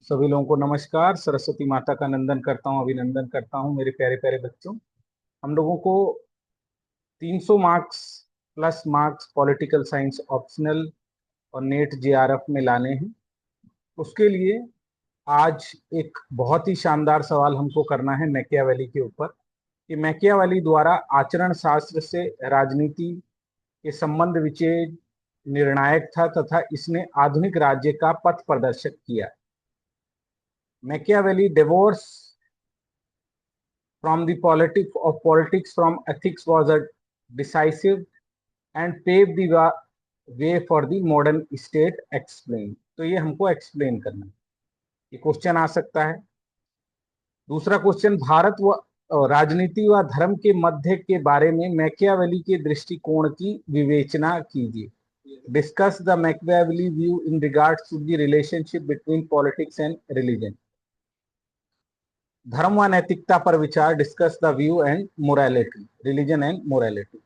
सभी लोगों को नमस्कार। सरस्वती माता का नंदन करता हूँ, अभिनंदन करता हूँ मेरे प्यारे प्यारे बच्चों। हम लोगों को 300 marks plus marks political science optional और नेट जेआरएफ में लाने हैं। उसके लिए आज एक बहुत ही शानदार सवाल हमको करना है मैकियावेली के ऊपर कि मैकियावेली द्वारा आचरण शास्त्र से राजनीति के संबंध विच्छेद निर्णायक था तथा इसने आधुनिक राज्य का पथ प्रदर्शक किया। Machiavelli divorce from the politics from ethics was a decisive and paved the way for the modern state explain। तो ये हमको एक्सप्लेन करना है, ये क्वेश्चन आ सकता है। दूसरा क्वेश्चन, भारत व राजनीति व धर्म के मध्य के बारे में मैकियावेली के दृष्टिकोण की विवेचना कीजिए। Discuss the Machiavelli view in regards to the relationship between politics and religion. धर्म व नैतिकता पर विचार, discuss the view and morality, religion and morality.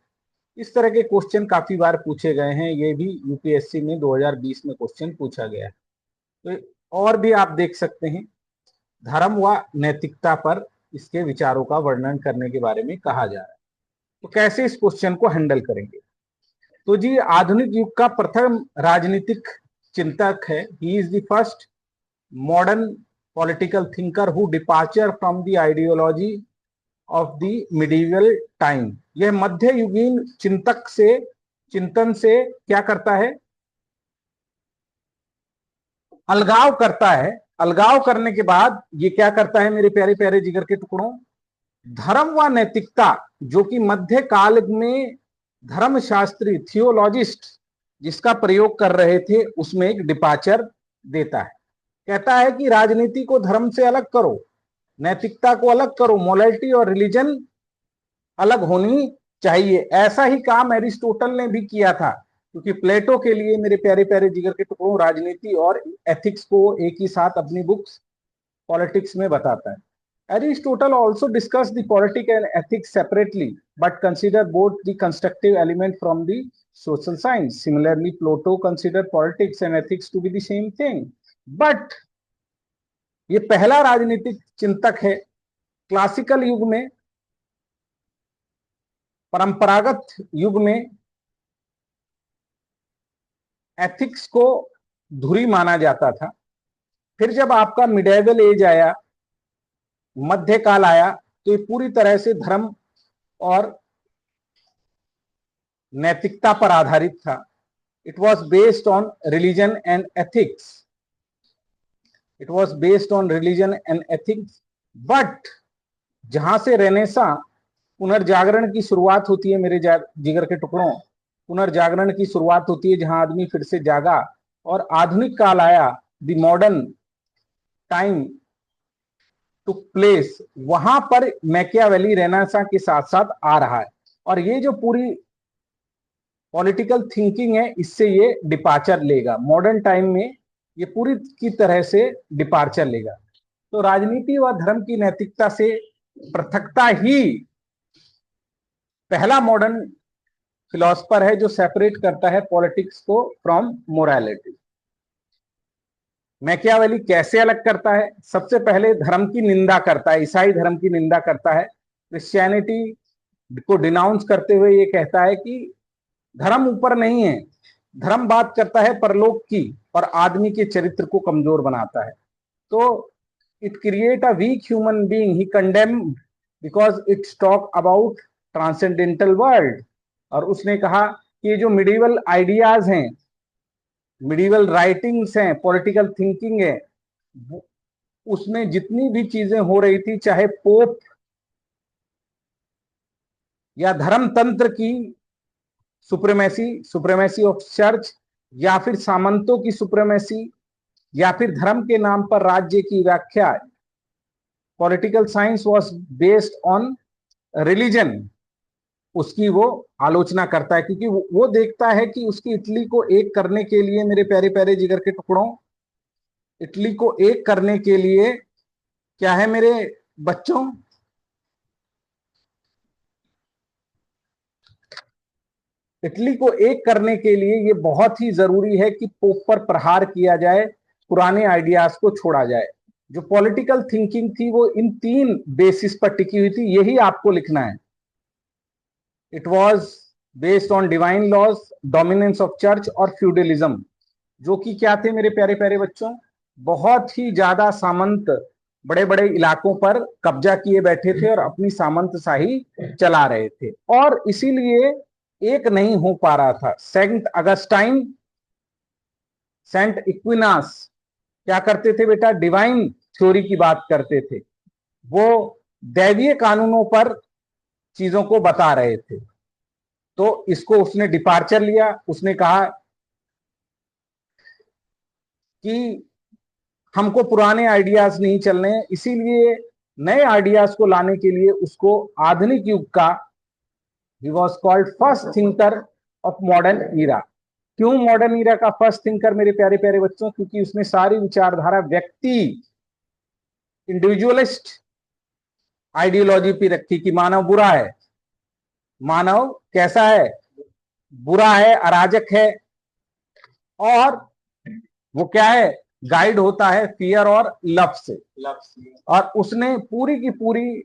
इस तरह के क्वेश्चन काफी बार पूछे गए हैं, ये भी यूपीएससी में 2020 में क्वेश्चन पूछा गया है। तो और भी आप देख सकते हैं, धर्म व नैतिकता पर इसके विचारों का वर्णन करने के बारे में कहा जा रहा है। तो कैसे इस क्वेश्चन को हैंडल करेंगे? तो जी, आधुनिक युग का प्रथम राजनीतिक चिंतक है, he is the first modern political thinker who departure from the ideology of the medieval time। यह मध्य युगीन चिंतन से क्या करता है? अलगाव करता है। अलगाव करने के बाद ये क्या करता है मेरे प्यारे प्यारे जिगर के टुकड़ों? धर्म व नैतिकता, जो कि मध्य काल में धर्मशास्त्री थियोलॉजिस्ट जिसका प्रयोग कर रहे थे, उसमें एक डिपार्चर देता है। कहता है कि राजनीति को धर्म से अलग करो, नैतिकता को अलग करो, मोरालिटी और रिलीजन अलग होनी चाहिए। ऐसा ही काम एरिस्टोटल ने भी किया था, क्योंकि प्लेटो के लिए मेरे प्यारे प्यारे जिगर के टुकड़ों राजनीति और एथिक्स को एक ही साथ अपनी बुक्स पॉलिटिक्स में बताता है। Aristotle also discussed the politics and ethics separately, but considered both the constructive element from the social science. Similarly, Plato considered politics and ethics to be the same thing. But ये पहला राजनीतिक चिंतक है classical युग में। परंपरागत युग में एथिक्स को धुरी माना जाता था। फिर जब आपका मिडेवल एज आया, मध्यकाल आया, तो ये पूरी तरह से धर्म और नैतिकता पर आधारित था। It was based on religion and ethics. It was based on religion and ethics. But जहां से रेनेसा पुनर्जागरण की शुरुआत होती है मेरे जिगर के टुकड़ों, पुनर्जागरण की शुरुआत होती है जहां आदमी फिर से जागा और आधुनिक काल आया, the modern time took place, वहां पर मैकियावेली रेनेसा के साथ साथ आ रहा है। और ये जो पूरी पॉलिटिकल थिंकिंग है, इससे ये डिपार्चर लेगा। मॉडर्न टाइम में ये पूरी की तरह से डिपार्चर लेगा। तो राजनीति व धर्म की नैतिकता से पृथकता ही पहला मॉडर्न फिलोसफर है जो सेपरेट करता है पॉलिटिक्स को फ्रॉम मोरालिटी। मैकियावेली कैसे अलग करता है? सबसे पहले धर्म की निंदा करता है, ईसाई धर्म की निंदा करता है। क्रिश्चियनिटी को डिनाउंस करते हुए ये कहता है कि धर्म ऊपर नहीं है, धर्म बात करता है परलोक की और आदमी के चरित्र को कमजोर बनाता है। तो it create a weak human being, he condemned because it's talk about transcendental world. और उसने कहा कि ये जो मिडिवल आइडियाज हैं, मिडिवल राइटिंग्स हैं, पॉलिटिकल थिंकिंग है, उसमें जितनी भी चीजें हो रही थी, चाहे पोप या धर्म तंत्र की सुप्रीमेसी ऑफ चर्च, या फिर सामंतों की सुप्रीमेसी, या फिर धर्म के नाम पर राज्य की व्याख्या, political science was based on religion, उसकी वो आलोचना करता है। क्योंकि वो देखता है कि उसकी इटली को एक करने के लिए मेरे प्यारे प्यारे जिगर के टुकड़ों, इटली को एक करने के लिए क्या है मेरे बच्चों? इटली को एक करने के लिए ये बहुत ही जरूरी है कि पोप पर प्रहार किया जाए, पुराने आइडियाज को छोड़ा जाए। जो पॉलिटिकल थिंकिंग थी वो इन 3 बेसिस पर टिकी हुई थी, यही आपको लिखना है। It was based on divine laws, dominance of church और फ्यूडलिज्म, जो कि क्या थे मेरे प्यारे प्यारे बच्चों, बहुत ही ज्यादा सामंत बड़े बड़े इलाकों पर कब्जा किए बैठे थे और अपनी सामंतशाही चला रहे थे, और इसीलिए एक नहीं हो पा रहा था। सेंट अगस्टाइन, सेंट इक्विनास क्या करते थे बेटा, डिवाइन थ्योरी की बात करते थे, वो दैवीय कानूनों पर चीजों को बता रहे थे। तो इसको उसने डिपार्चर लिया, उसने कहा कि हमको पुराने आइडियाज नहीं चलने, इसीलिए नए आइडियाज को लाने के लिए उसको आधुनिक युग का, he was called first thinker of modern era. क्यों मॉडर्न ईरा का फर्स्ट थिंकर मेरे प्यारे प्यारे बच्चों, क्योंकि उसने सारी विचारधारा व्यक्ति, इंडिविजुअलिस्ट आइडियोलॉजी पे रखी कि मानव बुरा है, मानव कैसा है, बुरा है, अराजक है, और वो क्या है, गाइड होता है फियर और लव से। और उसने पूरी की पूरी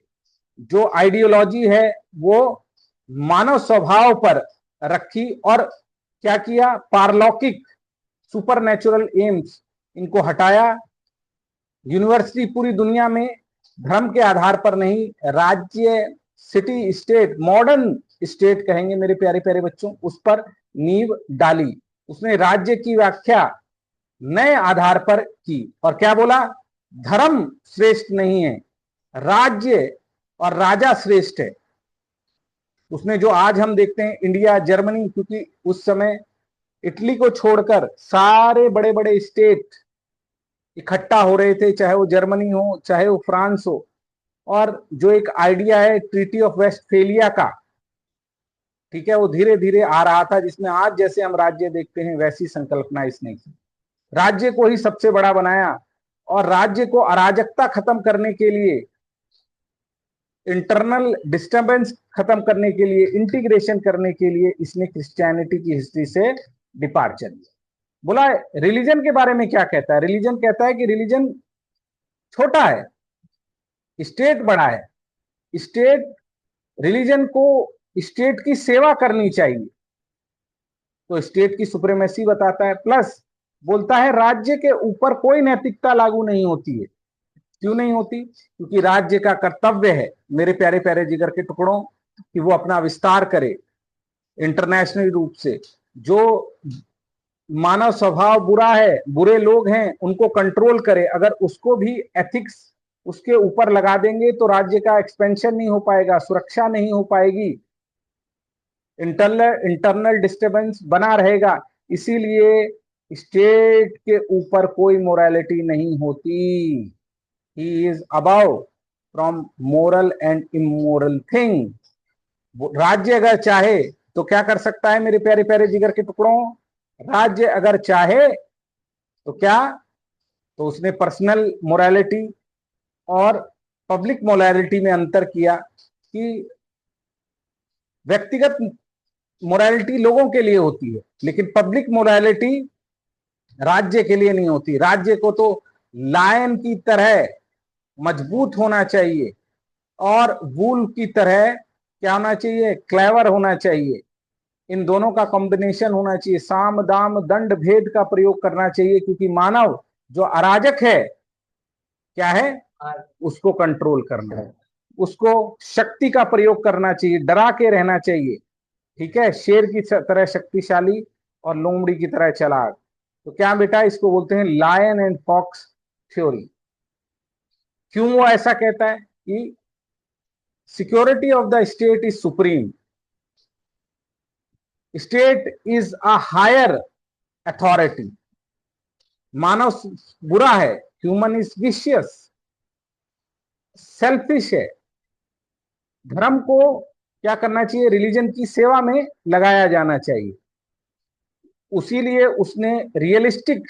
जो आइडियोलॉजी है वो मानव स्वभाव पर रखी, और क्या किया, पारलौकिक सुपरनेचुरल एम्स इनको हटाया। यूनिवर्सिटी पूरी दुनिया में धर्म के आधार पर नहीं, राज्य, सिटी स्टेट, मॉडर्न स्टेट कहेंगे मेरे प्यारे प्यारे बच्चों, उस पर नींव डाली। उसने राज्य की व्याख्या नए आधार पर की, और क्या बोला, धर्म श्रेष्ठ नहीं है, राज्य और राजा श्रेष्ठ है। उसने जो आज हम देखते हैं इंडिया, जर्मनी, क्योंकि उस समय इटली को छोड़कर सारे बड़े बड़े स्टेट इकट्ठा हो रहे थे, चाहे वो जर्मनी हो चाहे वो फ्रांस हो, और जो एक आइडिया है ट्रीटी ऑफ वेस्टफेलिया का, ठीक है, वो धीरे धीरे आ रहा था, जिसमें आज जैसे हम राज्य देखते हैं वैसी संकल्पना इसने की। राज्य को ही सबसे बड़ा बनाया, और राज्य को अराजकता खत्म करने के लिए, इंटरनल डिस्टर्बेंस खत्म करने के लिए, इंटीग्रेशन करने के लिए इसने क्रिश्चियनिटी की हिस्ट्री से डिपार्चर लिया। बोला रिलीजन के बारे में क्या कहता है, रिलीजन कहता है कि रिलीजन छोटा है, स्टेट बड़ा है। स्टेट, रिलीजन को स्टेट की सेवा करनी चाहिए, तो स्टेट की सुप्रीमेसी बताता है। प्लस बोलता है राज्य के ऊपर कोई नैतिकता लागू नहीं होती है। क्यों नहीं होती, क्योंकि राज्य का कर्तव्य है मेरे प्यारे प्यारे जिगर के टुकड़ों कि वो अपना विस्तार करे इंटरनेशनल रूप से। जो मानव स्वभाव बुरा है, बुरे लोग हैं, उनको कंट्रोल करे। अगर उसको भी एथिक्स उसके ऊपर लगा देंगे तो राज्य का एक्सपेंशन नहीं हो पाएगा, सुरक्षा नहीं हो पाएगी, इंटरनल डिस्टर्बेंस बना रहेगा। इसीलिए स्टेट के ऊपर कोई मोरालिटी नहीं होती। He is above from moral and immoral thing. राज्य अगर चाहे तो क्या कर सकता है मेरे प्यारे प्यारे जिगर के टुकड़ों, राज्य अगर चाहे तो क्या, तो उसने पर्सनल मोरालिटी और पब्लिक मोरालिटी में अंतर किया कि व्यक्तिगत मोरालिटी लोगों के लिए होती है, लेकिन पब्लिक मोरालिटी राज्य के लिए नहीं होती। राज्य को तो लायन की तरह मजबूत होना चाहिए, और वूल की तरह क्या होना चाहिए, क्लेवर होना चाहिए। इन दोनों का कॉम्बिनेशन होना चाहिए, साम दाम दंड भेद का प्रयोग करना चाहिए, क्योंकि मानव जो अराजक है क्या है, उसको कंट्रोल करना है, उसको शक्ति का प्रयोग करना चाहिए, डरा के रहना चाहिए, ठीक है, शेर की तरह शक्तिशाली और लोमड़ी की तरह चालाक। तो क्या बेटा, इसको बोलते हैं लायन एंड फॉक्स थ्योरी। क्यों वो ऐसा कहता है कि security of the state is supreme, state is a higher authority. मानव बुरा है, ह्यूमन इज विशियस, सेल्फिश है। धर्म को क्या करना चाहिए, रिलीजन की सेवा में लगाया जाना चाहिए। उसीलिए उसने रियलिस्टिक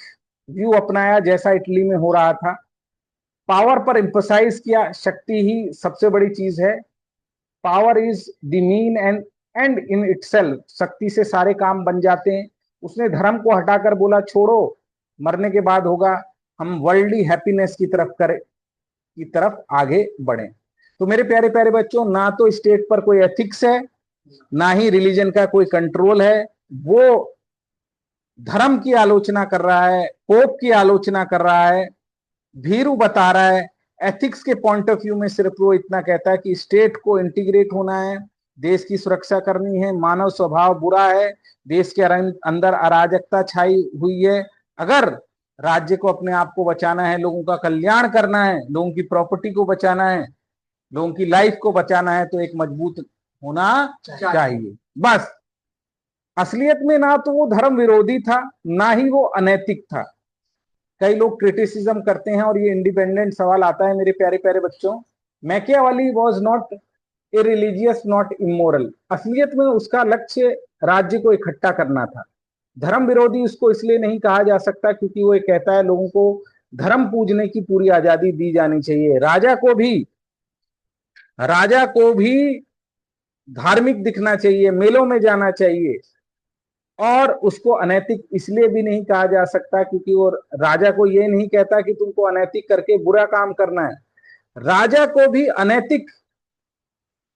व्यू अपनाया, जैसा इटली में हो रहा था। पावर पर एम्फसाइज किया, शक्ति ही सबसे बड़ी चीज है, power is the mean and and in itself, शक्ति से सारे काम बन जाते हैं। उसने धर्म को हटाकर बोला छोड़ो, मरने के बाद होगा, हम वर्ल्डली हैप्पीनेस की तरफ आगे बढ़े। तो मेरे प्यारे प्यारे बच्चों, ना तो स्टेट पर कोई एथिक्स है, ना ही रिलीजन का कोई कंट्रोल है। वो धर्म की आलोचना कर रहा है, पोप की आलोचना कर रहा है, भीरू बता रहा है। एथिक्स के पॉइंट ऑफ व्यू में सिर्फ वो इतना कहता है कि स्टेट को इंटीग्रेट होना है, देश की सुरक्षा करनी है, मानव स्वभाव बुरा है, देश के अंदर अराजकता छाई हुई है। अगर राज्य को अपने आप को बचाना है, लोगों का कल्याण करना है, लोगों की प्रॉपर्टी को बचाना है, लोगों की लाइफ को बचाना है, तो एक मजबूत होना चाहिए। बस असलियत में ना तो वो धर्म विरोधी था, ना ही वो अनैतिक था। कई लोग क्रिटिसिज्म करते हैं और ये इंडिपेंडेंट सवाल आता है मेरे प्यारे प्यारे बच्चों, Machiavelli was not irreligious not immoral. असलियत में उसका लक्ष्य राज्य को इकट्ठा करना था। धर्म विरोधी उसको इसलिए नहीं कहा जा सकता क्योंकि वो कहता है लोगों को धर्म पूजने की पूरी आजादी दी जानी चाहिए। राजा को भी धार्मिक दिखना चाहिए, मेलों में जाना चाहिए। और उसको अनैतिक इसलिए भी नहीं कहा जा सकता क्योंकि वो राजा को ये नहीं कहता कि तुमको अनैतिक करके बुरा काम करना है। राजा को भी अनैतिक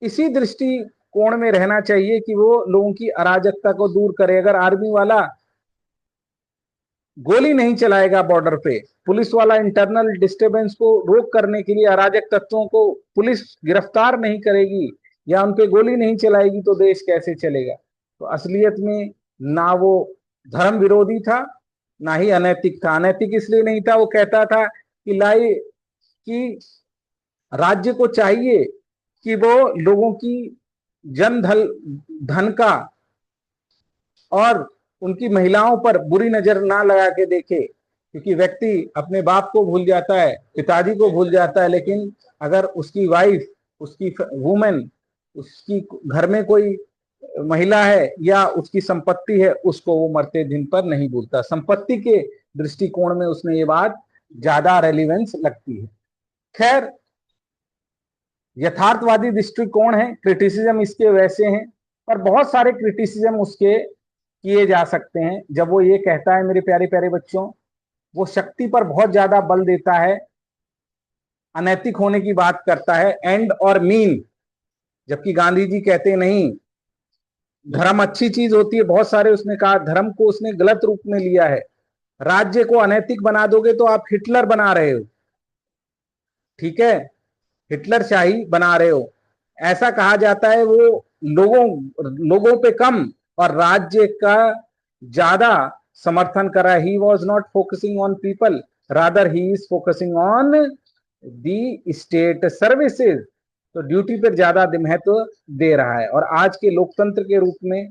इसी दृष्टिकोण में रहना चाहिए कि वो लोगों की अराजकता को दूर करे। अगर आर्मी वाला गोली नहीं चलाएगा बॉर्डर पे, पुलिस वाला इंटरनल डिस्टरबेंस को रोक करने के लिए अराजक तत्वों को पुलिस गिरफ्तार नहीं करेगी या उन पे गोली नहीं चलाएगी, तो देश कैसे चलेगा। तो असलियत में ना वो धर्म विरोधी था, ना ही अनैतिक था। अनैतिक इसलिए नहीं था, वो कहता था कि राज्य को चाहिए कि वो लोगों की जन धन का और उनकी महिलाओं पर बुरी नजर ना लगा के देखे, क्योंकि व्यक्ति अपने बाप को भूल जाता है, पिताजी को भूल जाता है, लेकिन अगर उसकी वाइफ, उसकी वुमेन, उसकी घर में कोई महिला है या उसकी संपत्ति है, उसको वो मरते दिन पर नहीं भूलता। संपत्ति के दृष्टिकोण में उसने ये बात ज्यादा रेलिवेंस लगती है। खैर, यथार्थवादी दृष्टिकोण है, क्रिटिसिज्म इसके वैसे हैं, पर बहुत सारे क्रिटिसिज्म उसके किए जा सकते हैं। जब वो ये कहता है मेरे प्यारे प्यारे बच्चों, वो शक्ति पर बहुत ज्यादा बल देता है, अनैतिक होने की बात करता है, एंड और मीन, जबकि गांधी जी कहते नहीं धर्म अच्छी चीज होती है। बहुत सारे उसने कहा धर्म को उसने गलत रूप में लिया है। राज्य को अनैतिक बना दोगे तो आप हिटलर बना रहे हो, ठीक है, हिटलर शाही बना रहे हो, ऐसा कहा जाता है। वो लोगों पे कम और राज्य का ज्यादा समर्थन करा। He was not focusing on people, rather he is focusing on the state services. तो ड्यूटी पर ज्यादा महत्व दे रहा है। और आज के लोकतंत्र के रूप में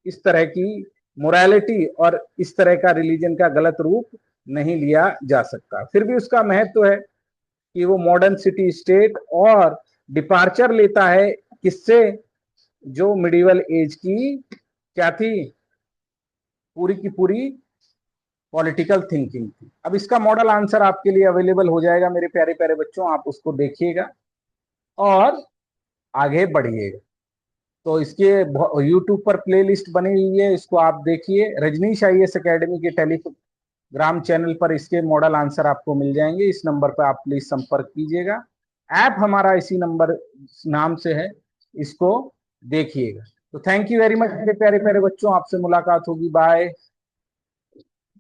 इस तरह की मोरालिटी और इस तरह का रिलीजन का गलत रूप नहीं लिया जा सकता। फिर भी उसका महत्व है कि वो मॉडर्न सिटी स्टेट और डिपार्चर लेता है किससे, जो मिडिवल एज की क्या थी, पूरी की पूरी पॉलिटिकल थिंकिंग थी। अब इसका मॉडल आंसर आपके लिए अवेलेबल हो जाएगा मेरे प्यारे प्यारे बच्चों, आप उसको देखिएगा और आगे बढ़िएगा। तो इसके यूट्यूब पर प्लेलिस्ट बनी हुई है, इसको आप देखिए। रजनीश आईएएस एकेडमी के टेलीग्राम चैनल पर इसके मॉडल आंसर आपको मिल जाएंगे। इस नंबर पर आप प्लीज संपर्क कीजिएगा। ऐप हमारा इसी नंबर नाम से है, इसको देखिएगा। तो थैंक यू वेरी मच मेरे प्यारे प्यारे बच्चों, आपसे मुलाकात होगी। बाय।